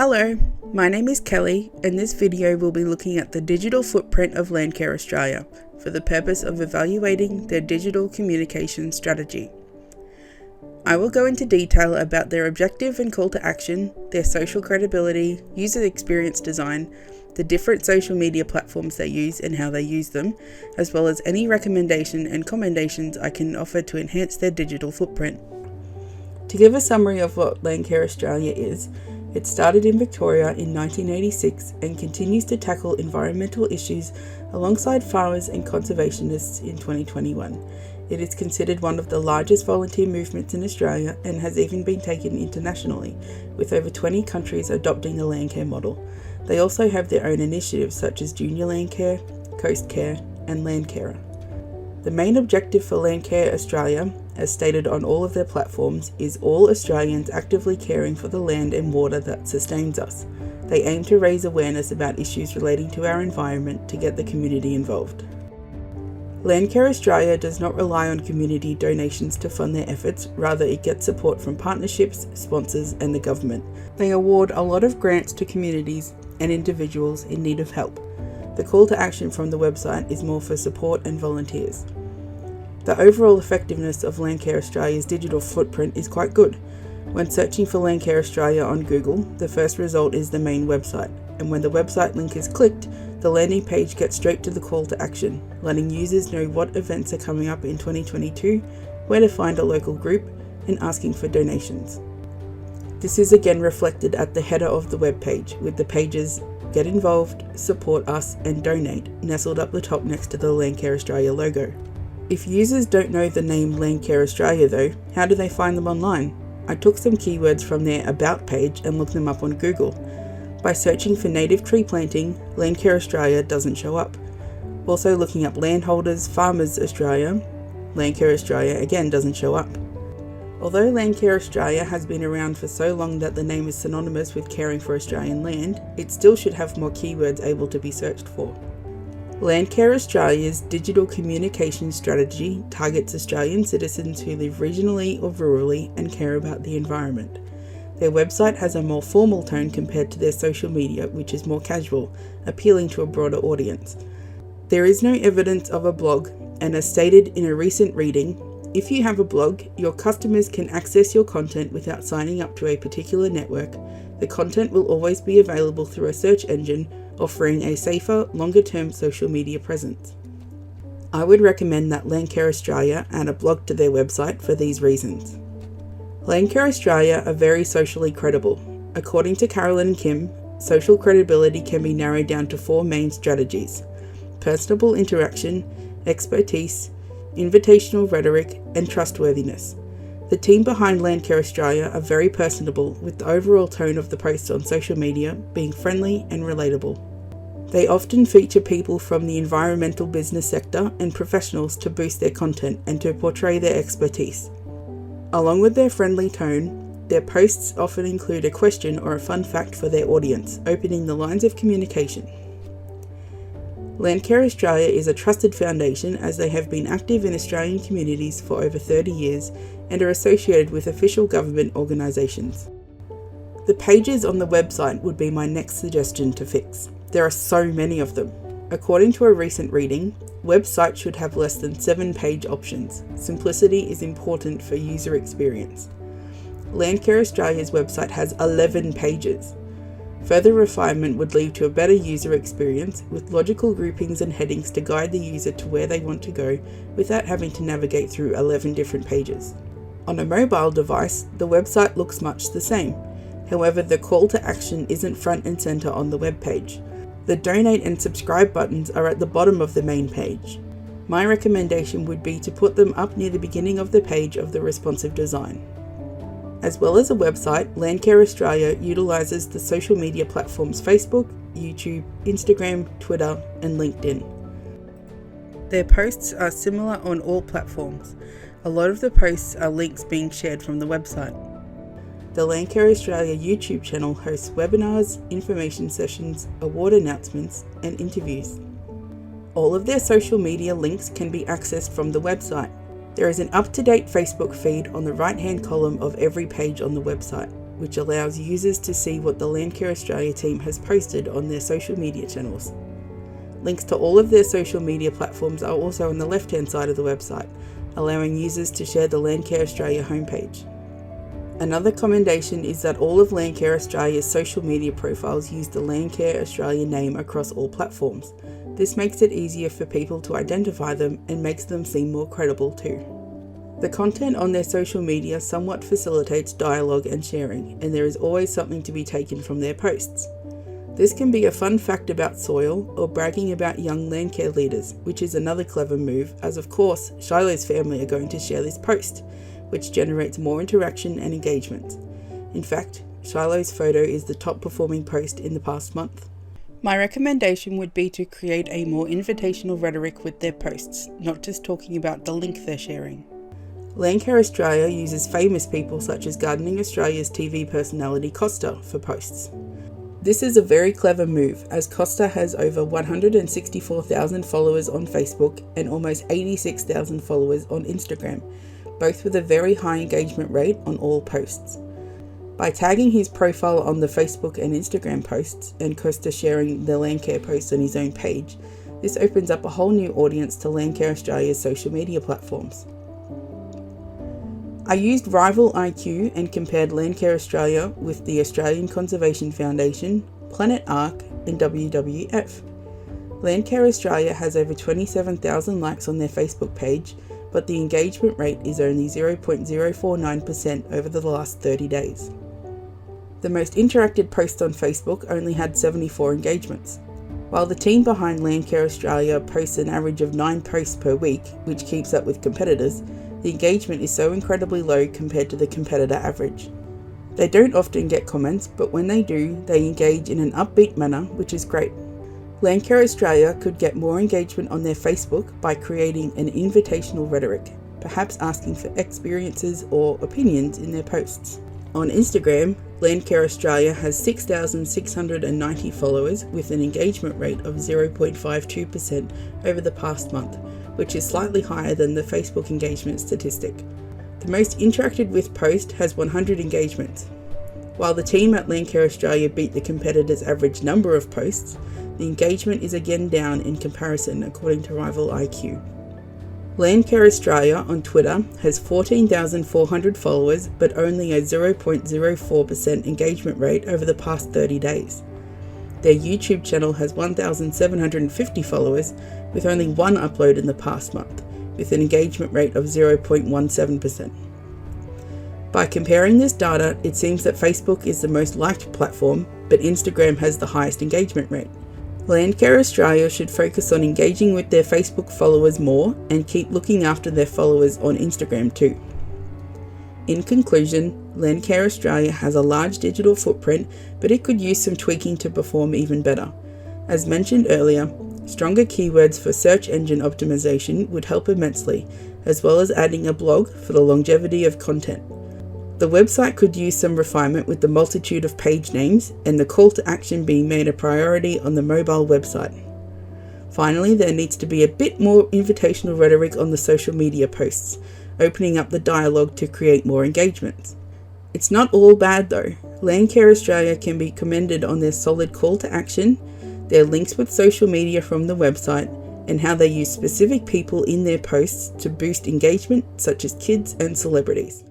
Hello, my name is Kelly, and this video will be looking at the digital footprint of Landcare Australia for the purpose of evaluating their digital communication strategy. I will go into detail about their objective and call to action, their social credibility, user experience design, the different social media platforms they use and how they use them, as well as any recommendation and commendations I can offer to enhance their digital footprint. To give a summary of what Landcare Australia is, it started in Victoria in 1986 and continues to tackle environmental issues alongside farmers and conservationists in 2021. It is considered one of the largest volunteer movements in Australia and has even been taken internationally, with over 20 countries adopting the Landcare model. They also have their own initiatives such as Junior Landcare, Coast Care and Landcarer. The main objective for Landcare Australia, as stated on all of their platforms, is all Australians actively caring for the land and water that sustains us. They aim to raise awareness about issues relating to our environment to get the community involved. Landcare Australia does not rely on community donations to fund their efforts, rather it gets support from partnerships, sponsors and the government. They award a lot of grants to communities and individuals in need of help. The call to action from the website is more for support and volunteers. The overall effectiveness of Landcare Australia's digital footprint is quite good. When searching for Landcare Australia on Google, the first result is the main website, and when the website link is clicked, the landing page gets straight to the call to action, letting users know what events are coming up in 2022, where to find a local group, and asking for donations. This is again reflected at the header of the web page, with the pages Get Involved, Support Us and Donate nestled up the top next to the Landcare Australia logo. If users don't know the name Landcare Australia though, how do they find them online? I took some keywords from their About page and looked them up on Google. By searching for native tree planting, Landcare Australia doesn't show up. Also looking up landholders, Farmers Australia, Landcare Australia again doesn't show up. Although Landcare Australia has been around for so long that the name is synonymous with caring for Australian land, it still should have more keywords able to be searched for. Landcare Australia's digital communication strategy targets Australian citizens who live regionally or rurally and care about the environment. Their website has a more formal tone compared to their social media, which is more casual, appealing to a broader audience. There is no evidence of a blog, and as stated in a recent reading, if you have a blog, your customers can access your content without signing up to a particular network. The content will always be available through a search engine, offering a safer, longer-term social media presence. I would recommend that Landcare Australia add a blog to their website for these reasons. Landcare Australia are very socially credible. According to Carolyn and Kim, social credibility can be narrowed down to 4 main strategies: personable interaction, expertise, invitational rhetoric, and trustworthiness. The team behind Landcare Australia are very personable, with the overall tone of the posts on social media being friendly and relatable. They often feature people from the environmental business sector and professionals to boost their content and to portray their expertise. Along with their friendly tone, their posts often include a question or a fun fact for their audience, opening the lines of communication. Landcare Australia is a trusted foundation as they have been active in Australian communities for over 30 years and are associated with official government organisations. The pages on the website would be my next suggestion to fix. There are so many of them. According to a recent reading, websites should have less than 7 page options. Simplicity is important for user experience. Landcare Australia's website has 11 pages. Further refinement would lead to a better user experience with logical groupings and headings to guide the user to where they want to go without having to navigate through 11 different pages. On a mobile device, the website looks much the same. However, the call to action isn't front and center on the web page. The donate and subscribe buttons are at the bottom of the main page. My recommendation would be to put them up near the beginning of the page of the responsive design. As well as a website, Landcare Australia utilises the social media platforms Facebook, YouTube, Instagram, Twitter and LinkedIn. Their posts are similar on all platforms. A lot of the posts are links being shared from the website. The Landcare Australia YouTube channel hosts webinars, information sessions, award announcements and interviews. All of their social media links can be accessed from the website. There is an up-to-date Facebook feed on the right-hand column of every page on the website. which allows users to see what the Landcare Australia team has posted on their social media channels. Links to all of their social media platforms are also on the left-hand side of the website, allowing users to share the Landcare Australia homepage. Another commendation is that all of Landcare Australia's social media profiles use the Landcare Australia name across all platforms. This makes it easier for people to identify them and makes them seem more credible too. The content on their social media somewhat facilitates dialogue and sharing, and there is always something to be taken from their posts. This can be a fun fact about soil or bragging about young Landcare leaders, which is another clever move, as of course Shiloh's family are going to share this post, which generates more interaction and engagement. In fact, Shiloh's photo is the top performing post in the past month. My recommendation would be to create a more invitational rhetoric with their posts, not just talking about the link they're sharing. Landcare Australia uses famous people such as Gardening Australia's TV personality Costa for posts. This is a very clever move, as Costa has over 164,000 followers on Facebook and almost 86,000 followers on Instagram, both with a very high engagement rate on all posts. By tagging his profile on the Facebook and Instagram posts, and Costa sharing the Landcare posts on his own page, this opens up a whole new audience to Landcare Australia's social media platforms. I used Rival IQ and compared Landcare Australia with the Australian Conservation Foundation, Planet Ark and WWF. Landcare Australia has over 27,000 likes on their Facebook page, but the engagement rate is only 0.049% over the last 30 days. The most interacted post on Facebook only had 74 engagements. While the team behind Landcare Australia posts an average of 9 posts per week, which keeps up with competitors, the engagement is so incredibly low compared to the competitor average. They don't often get comments, but when they do, they engage in an upbeat manner, which is great. Landcare Australia could get more engagement on their Facebook by creating an invitational rhetoric, perhaps asking for experiences or opinions in their posts. On Instagram, Landcare Australia has 6,690 followers with an engagement rate of 0.52% over the past month, which is slightly higher than the Facebook engagement statistic. The most interacted with post has 100 engagements. While the team at Landcare Australia beat the competitor's average number of posts, the engagement is again down in comparison according to Rival IQ. Landcare Australia on Twitter has 14,400 followers but only a 0.04% engagement rate over the past 30 days. Their YouTube channel has 1,750 followers with only one upload in the past month, with an engagement rate of 0.17%. By comparing this data, it seems that Facebook is the most liked platform, but Instagram has the highest engagement rate. Landcare Australia should focus on engaging with their Facebook followers more and keep looking after their followers on Instagram too. In conclusion, Landcare Australia has a large digital footprint, but it could use some tweaking to perform even better. As mentioned earlier, stronger keywords for search engine optimization would help immensely, as well as adding a blog for the longevity of content. The website could use some refinement with the multitude of page names and the call to action being made a priority on the mobile website. Finally, there needs to be a bit more invitational rhetoric on the social media posts, opening up the dialogue to create more engagement. It's not all bad though. Landcare Australia can be commended on their solid call to action, their links with social media from the website, and how they use specific people in their posts to boost engagement, such as kids and celebrities.